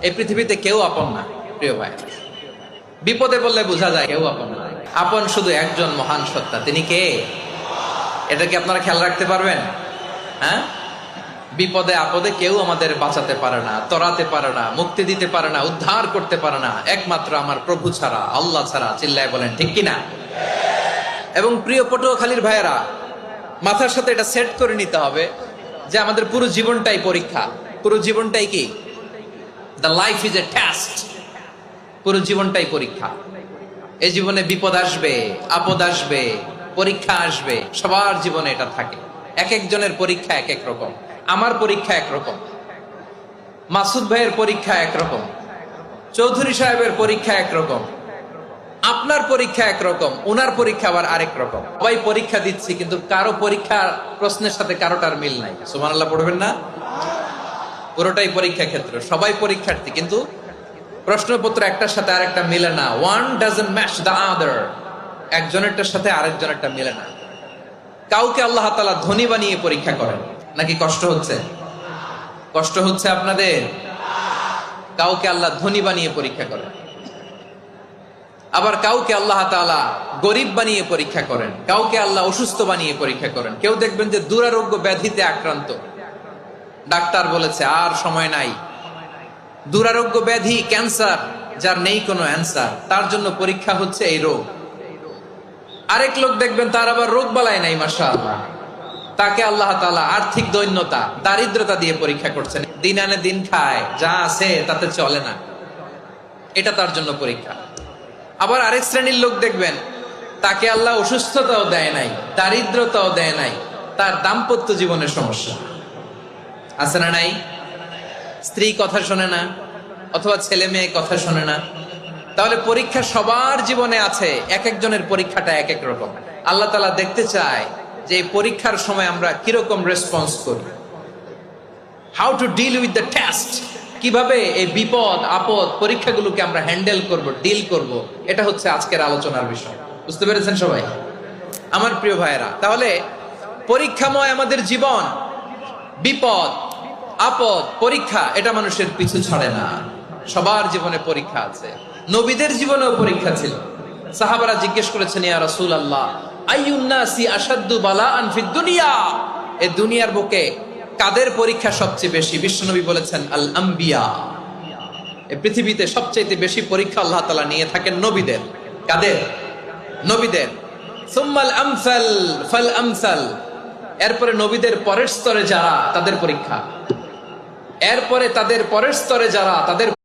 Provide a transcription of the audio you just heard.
এই পৃথিবীতে কেউ আপন না প্রিয় ভাই। বিপদে বললে বোঝা যায় কেউ আপন না। আপন শুধু একজন মহান সত্তা, তিনি কে? এটা কি আপনারা খেয়াল রাখতে পারবেন? হ্যাঁ, বিপদে আপদে কেউ আমাদের বাঁচাতে পারে না, তরাতে পারে না, মুক্তি দিতে পারে না, উদ্ধার করতে পারে না, একমাত্র আমার প্রভু ছাড়া, আল্লাহ ছাড়া। চিল্লায় বলেন ঠিক কিনা? এবং প্রিয় পটুয়াখালীর ভাইয়েরা, মাথার সাথে এটা সেট করে নিতে হবে যে আমাদের পুরো জীবনটাই পরীক্ষা। পুরো জীবনটাই কি? The life is a test. পুরো জীবনটাই পরীক্ষা। এই জীবনে বিপদ আসবে, আপদ আসবে, পরীক্ষা আসবে, সবার জীবনে এটা থাকে। এক একজনের পরীক্ষা এক এক রকম। আমার পরীক্ষা একরকম, মাসুদ ভাইয়ের পরীক্ষা একরকম, চৌধুরী সাহেবের পরীক্ষা একরকম, আপনার পরীক্ষা একরকম, ওনার পরীক্ষা আবার আরেক রকম। সবাই পরীক্ষা দিচ্ছি, কিন্তু কারো পরীক্ষার প্রশ্নের সাথে কারোটার মিল নাই। সুবহানাল্লাহ পড়বেন না? পুরোটাই পরীক্ষা ক্ষেত্র, সবাই পরীক্ষার্থী, কিন্তু প্রশ্নপত্র একটার সাথে আরেকটা মিলে না। One doesn't match the other. একজনেরটার সাথে আরেকজনেরটা মিলে না। কাউকে আল্লাহ তাআলা ধনী বানিয়ে পরীক্ষা করেন নাকি কষ্ট হচ্ছে? কষ্ট হচ্ছে আপনাদের? কাউকে আল্লাহ ধনী বানিয়ে পরীক্ষা করেন, আবার কাউকে আল্লাহ তাআলা গরিব বানিয়ে পরীক্ষা করেন, কাউকে আল্লাহ অসুস্থ বানিয়ে পরীক্ষা করেন। কেউ দেখবেন যে দুরারোগ্য ব্যাধিতে আক্রান্ত, ডাক্তার বলেছে আর সময় নাই, দুরারোগ্য ব্যাধি, ক্যান্সার, যার নেই কোনো অ্যান্সার, তার জন্য পরীক্ষা হচ্ছে এই রোগ। আরেক লোক দেখবেন তার আবার রোগ বালাই নাই, মাশাআল্লাহ, তাকে আল্লাহ তাআলা আর্থিক দৈন্যতা, দারিদ্রতা দিয়ে পরীক্ষা করছেন। দিন আনে দিন খায়, যা আছে তাতে চলে না, এটা তার জন্য পরীক্ষা। আবার আরেক শ্রেণীর লোক দেখবেন তাকে আল্লাহ অসুস্থতাও দেয় নাই, দারিদ্রতাও দেয় নাই, তার দাম্পত্য জীবনের সমস্যা আছে না নাই? স্ত্রী কথা শোনে না, অথবা ছেলে মেয়ে কথা শোনে না। তাহলে পরীক্ষা সবার জীবনে আছে, এক একজনের পরীক্ষাটা এক এক রকম। আল্লাহ তাআলা দেখতে চায় যে এই পরীক্ষার সময় আমরা কিরকম রেসপন্স করি, how to deal with the test. কিভাবে এই বিপদ আপদ পরীক্ষাগুলোকে আমরা হ্যান্ডেল করব, ডিল করব, এটা হচ্ছে আজকের আলোচনার বিষয়। বুঝতে পেরেছেন সবাই আমার প্রিয় ভাইয়েরা? তাহলে পরীক্ষাময় আমাদের জীবন, বিপদ আপদ পরীক্ষা, এটা মানুষের পিছু ছাড়ে না। সবার জীবনে পরীক্ষা আছে। নবীদের জীবনেও পরীক্ষা ছিল। সাহাবারা জিজ্ঞেস করেছেন, ইয়া রাসূলুল্লাহ, আইয়ুন নাসি আশাদ্দু বালাআন ফিদ দুনিয়া, এই দুনিয়ার বুকে কাদের পরীক্ষা সবচেয়ে বেশি? বিশ্বনবী বলেছেন, আল আম্বিয়া। এই পৃথিবীতে সবচেয়ে বেশি পরীক্ষা আল্লাহ তাআলা নিয়ে থাকেন নবীদের। কাদের? নবীদের। সুম্মাল আমসাল ফাল আমসাল, এরপরে নবীদের পরের স্তরে যারা, তাদের পরীক্ষা। এরপরে তাদের পরের স্তরে যারা, তাদের